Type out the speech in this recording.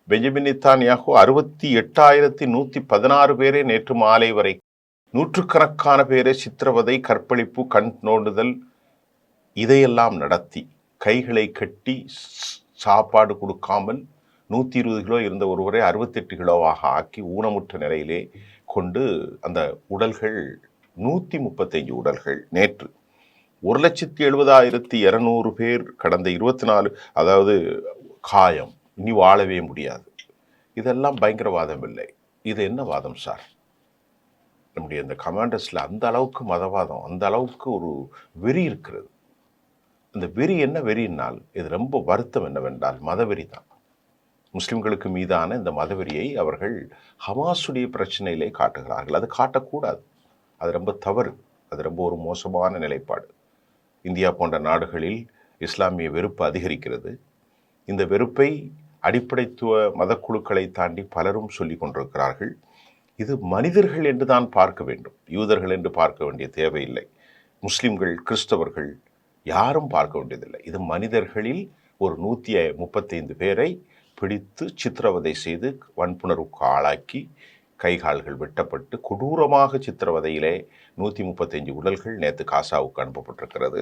Benjamin Netanyahu 68,116 பேரை நேற்று மாலை வரை நூற்றுக்கணக்கான பேரை சித்திரவதை, கற்பழிப்பு, கண் நோண்டுதல் இதையெல்லாம் நடத்தி கைகளை கட்டி சாப்பாடு கொடுக்காமல் 120 கிலோ இருந்த ஒருவரை 68 கிலோவாக ஆக்கி ஊனமுற்ற நிலையிலே கொண்டு அந்த உடல்கள் 135 உடல்கள் நேற்று 1,70,200 பேர் கடந்த 24 அதாவது காயம், இனி வாழவே முடியாது. இதெல்லாம் பயங்கரவாதம் இல்லை. இது என்ன வாதம் சார்? நம்முடைய இந்த கமாண்டர்ஸ்ல அந்த அளவுக்கு மதவாதம், அந்த அளவுக்கு ஒரு வெறி இருக்கிறது. இந்த வெறி என்ன வெறியினால் இது ரொம்ப வருத்தம் என்னவென்றால் மதவெறி தான். முஸ்லிம்களுக்கு மீதான இந்த மதவெறியை அவர்கள் ஹமாஸுடைய பிரச்சனையிலே காட்டுகிறார்கள். அது காட்டக்கூடாது. அது ரொம்ப தவறு. அது ரொம்ப ஒரு மோசமான நிலைப்பாடு. இந்தியா போன்ற நாடுகளில் இஸ்லாமிய வெறுப்பு அதிகரிக்கிறது. இந்த வெறுப்பை அடிப்படைத்துவ மதக்குழுக்களை தாண்டி பலரும் சொல்லிக் கொண்டிருக்கிறார்கள். இது மனிதர்கள் என்று தான் பார்க்க வேண்டும், யூதர்கள் என்று பார்க்க வேண்டிய தேவையில்லை. முஸ்லிம்கள், கிறிஸ்தவர்கள் யாரும் பார்க்க வேண்டியதில்லை. இது மனிதர்களில் ஒரு 135 பேரை பிடித்து சித்திரவதை செய்து வன்புணர்வுக்கு ஆளாக்கி கைகால்கள் வெட்டப்பட்டு கொடூரமாக சித்திரவதையிலே 135 உடல்கள் நேற்று காசாவுக்கு அனுப்பப்பட்டிருக்கிறது.